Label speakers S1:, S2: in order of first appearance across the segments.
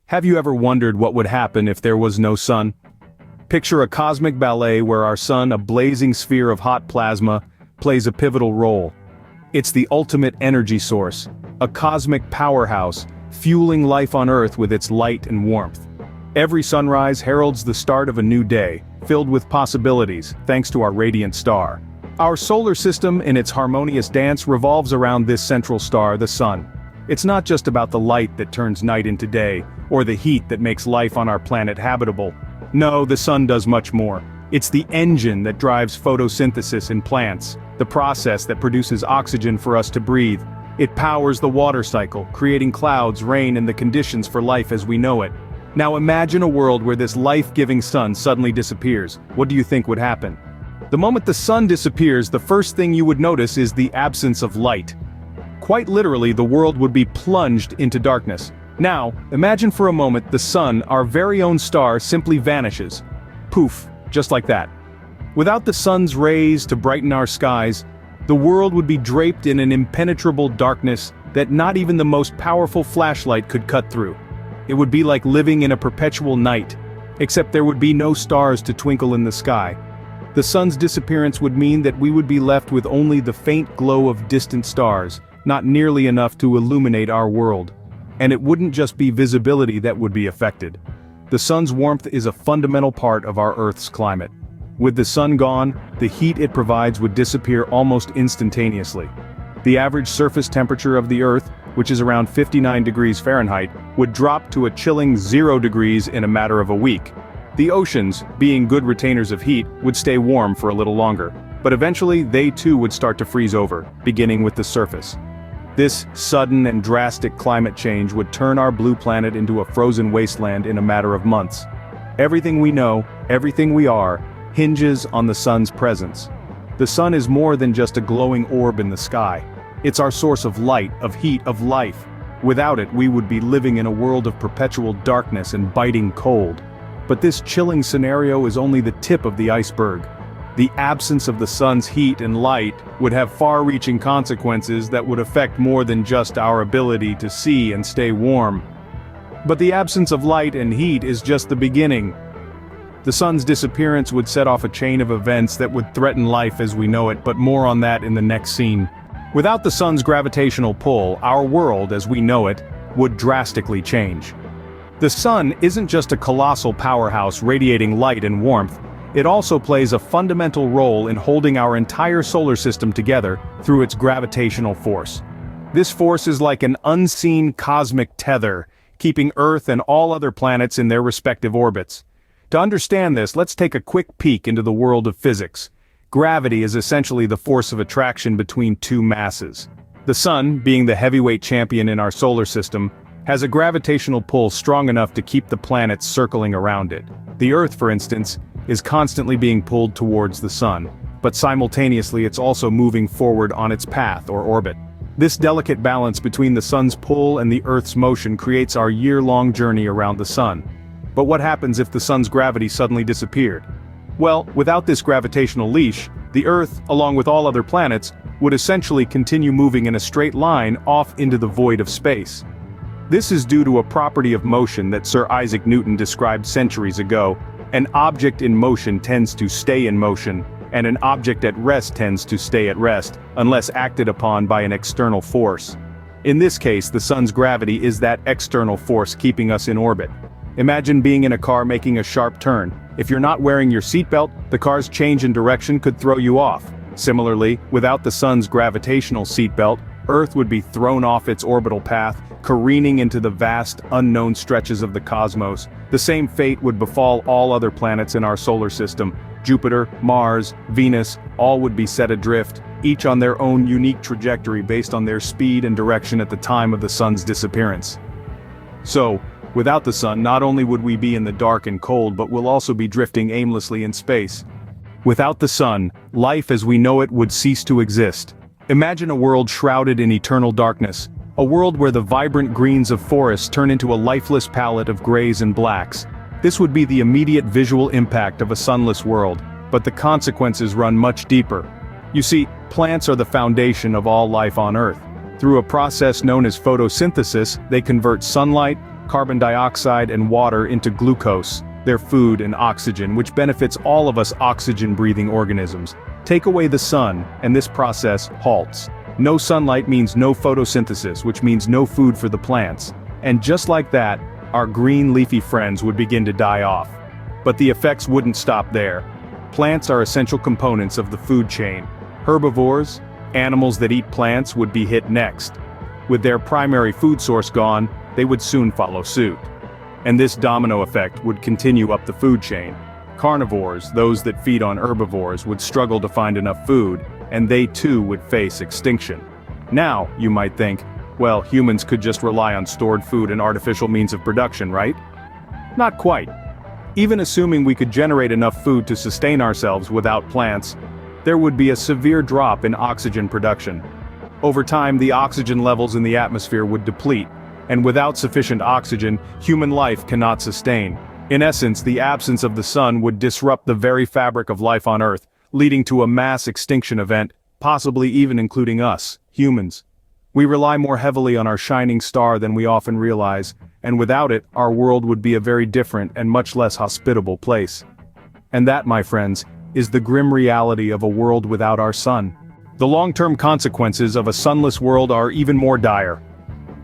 S1: Have you ever wondered what would happen if there was no sun? Picture a cosmic ballet where our sun, a blazing sphere of hot plasma, plays a pivotal role. It's the ultimate energy source, a cosmic powerhouse, fueling life on Earth with its light and warmth. Every sunrise heralds the start of a new day, filled with possibilities, thanks to our radiant star. Our solar system, in its harmonious dance, revolves around this central star, the sun. It's not just about the light that turns night into day, or the heat that makes life on our planet habitable. No, the sun does much more. It's the engine that drives photosynthesis in plants, the process that produces oxygen for us to breathe. It powers the water cycle, creating clouds, rain, and the conditions for life as we know it. Now imagine a world where this life-giving sun suddenly disappears. What do you think would happen? The moment the sun disappears, the first thing you would notice is the absence of light. Quite literally, the world would be plunged into darkness. Now, imagine for a moment the sun, our very own star, simply vanishes. Poof, just like that. Without the sun's rays to brighten our skies, the world would be draped in an impenetrable darkness that not even the most powerful flashlight could cut through. It would be like living in a perpetual night, except there would be no stars to twinkle in the sky. The sun's disappearance would mean that we would be left with only the faint glow of distant stars, not nearly enough to illuminate our world. And it wouldn't just be visibility that would be affected. The sun's warmth is a fundamental part of our Earth's climate. With the sun gone, the heat it provides would disappear almost instantaneously. The average surface temperature of the Earth, which is around 59 degrees Fahrenheit, would drop to a chilling 0 degrees in a matter of a week. The oceans, being good retainers of heat, would stay warm for a little longer, but eventually they too would start to freeze over, beginning with the surface. This sudden and drastic climate change would turn our blue planet into a frozen wasteland in a matter of months. Everything we know, everything we are, hinges on the sun's presence. The sun is more than just a glowing orb in the sky. It's our source of light, of heat, of life. Without it, we would be living in a world of perpetual darkness and biting cold. But this chilling scenario is only the tip of the iceberg. The absence of the sun's heat and light would have far-reaching consequences that would affect more than just our ability to see and stay warm. But the absence of light and heat is just the beginning. The sun's disappearance would set off a chain of events that would threaten life as we know it, but more on that in the next scene. Without the sun's gravitational pull, our world, as we know it, would drastically change. The sun isn't just a colossal powerhouse radiating light and warmth. It also plays a fundamental role in holding our entire solar system together through its gravitational force. This force is like an unseen cosmic tether, keeping Earth and all other planets in their respective orbits. To understand this, let's take a quick peek into the world of physics. Gravity is essentially the force of attraction between two masses. The sun, being the heavyweight champion in our solar system, has a gravitational pull strong enough to keep the planets circling around it. The Earth, for instance, is constantly being pulled towards the sun, but simultaneously it's also moving forward on its path or orbit. This delicate balance between the sun's pull and the Earth's motion creates our year-long journey around the sun. But what happens if the sun's gravity suddenly disappeared? Well, without this gravitational leash, the Earth, along with all other planets, would essentially continue moving in a straight line off into the void of space. This is due to a property of motion that Sir Isaac Newton described centuries ago. An object in motion tends to stay in motion, and an object at rest tends to stay at rest, unless acted upon by an external force. In this case, the sun's gravity is that external force keeping us in orbit. Imagine being in a car making a sharp turn. If you're not wearing your seatbelt, the car's change in direction could throw you off. Similarly, without the sun's gravitational seatbelt, Earth would be thrown off its orbital path, careening into the vast, unknown stretches of the cosmos. The same fate would befall all other planets in our solar system. Jupiter, Mars, Venus, all would be set adrift, each on their own unique trajectory based on their speed and direction at the time of the sun's disappearance. So, without the sun, not only would we be in the dark and cold, but we'll also be drifting aimlessly in space. Without the sun, life as we know it would cease to exist. Imagine a world shrouded in eternal darkness, a world where the vibrant greens of forests turn into a lifeless palette of grays and blacks. This would be the immediate visual impact of a sunless world, but the consequences run much deeper. You see, plants are the foundation of all life on Earth. Through a process known as photosynthesis, they convert sunlight, carbon dioxide and water into glucose, their food and oxygen, which benefits all of us oxygen-breathing organisms. Take away the sun, and this process halts. No sunlight means no photosynthesis, which means no food for the plants. And just like that, our green leafy friends would begin to die off. But the effects wouldn't stop there. Plants are essential components of the food chain. Herbivores, animals that eat plants, would be hit next. With their primary food source gone, they would soon follow suit. And this domino effect would continue up the food chain. Carnivores, those that feed on herbivores, would struggle to find enough food, and they too would face extinction. Now, you might think, well, humans could just rely on stored food and artificial means of production, right? Not quite. Even assuming we could generate enough food to sustain ourselves without plants, there would be a severe drop in oxygen production. Over time, the oxygen levels in the atmosphere would deplete, and without sufficient oxygen, human life cannot sustain. In essence, the absence of the sun would disrupt the very fabric of life on Earth, leading to a mass extinction event, possibly even including us, humans. We rely more heavily on our shining star than we often realize, and without it, our world would be a very different and much less hospitable place. And that, my friends, is the grim reality of a world without our sun. The long-term consequences of a sunless world are even more dire.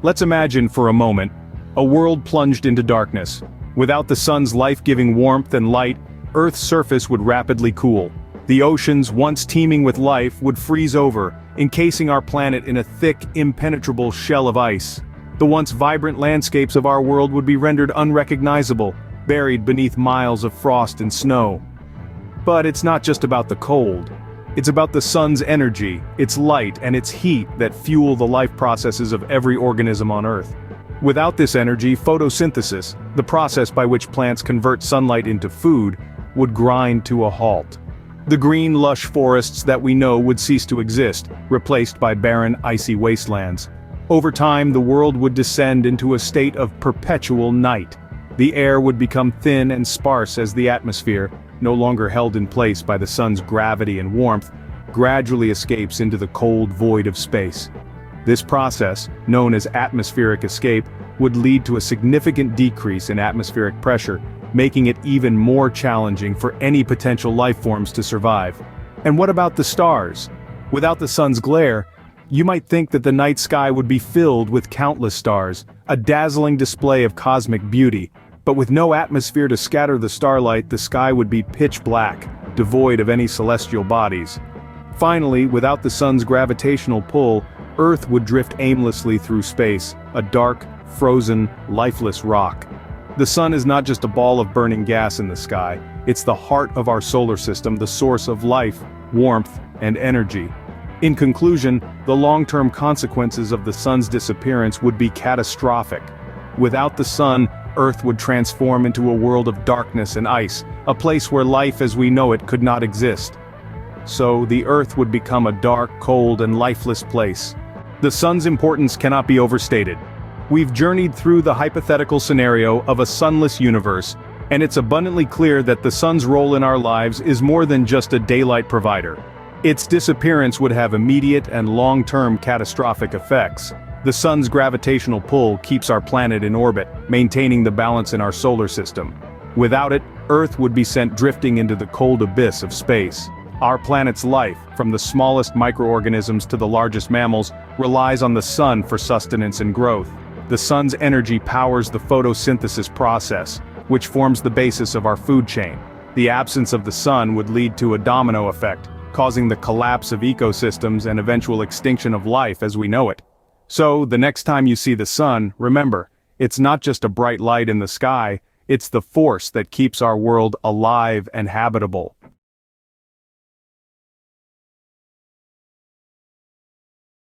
S1: Let's imagine for a moment, a world plunged into darkness. Without the sun's life-giving warmth and light, Earth's surface would rapidly cool. The oceans, once teeming with life, would freeze over, encasing our planet in a thick, impenetrable shell of ice. The once vibrant landscapes of our world would be rendered unrecognizable, buried beneath miles of frost and snow. But it's not just about the cold. It's about the sun's energy, its light, and its heat that fuel the life processes of every organism on Earth. Without this energy, photosynthesis, the process by which plants convert sunlight into food, would grind to a halt. The green, lush forests that we know would cease to exist, replaced by barren, icy wastelands. Over time, the world would descend into a state of perpetual night. The air would become thin and sparse as the atmosphere, no longer held in place by the sun's gravity and warmth, gradually escapes into the cold void of space. This process, known as atmospheric escape, would lead to a significant decrease in atmospheric pressure, making it even more challenging for any potential life forms to survive. And what about the stars? Without the sun's glare, you might think that the night sky would be filled with countless stars, a dazzling display of cosmic beauty. But with no atmosphere to scatter the starlight, the sky would be pitch black, devoid of any celestial bodies. Finally, without the sun's gravitational pull, Earth would drift aimlessly through space, a dark, frozen, lifeless rock. The sun is not just a ball of burning gas in the sky, it's the heart of our solar system, the source of life, warmth, and energy. In conclusion, the long-term consequences of the sun's disappearance would be catastrophic. Without the sun, Earth would transform into a world of darkness and ice, a place where life as we know it could not exist. So the Earth would become a dark, cold, and lifeless place. The sun's importance cannot be overstated. We've journeyed through the hypothetical scenario of a sunless universe, and it's abundantly clear that the sun's role in our lives is more than just a daylight provider. Its disappearance would have immediate and long-term catastrophic effects. The sun's gravitational pull keeps our planet in orbit, maintaining the balance in our solar system. Without it, Earth would be sent drifting into the cold abyss of space. Our planet's life, from the smallest microorganisms to the largest mammals, relies on the sun for sustenance and growth. The sun's energy powers the photosynthesis process, which forms the basis of our food chain. The absence of the sun would lead to a domino effect, causing the collapse of ecosystems and eventual extinction of life as we know it. So, the next time you see the sun, remember, it's not just a bright light in the sky, it's the force that keeps our world alive and habitable.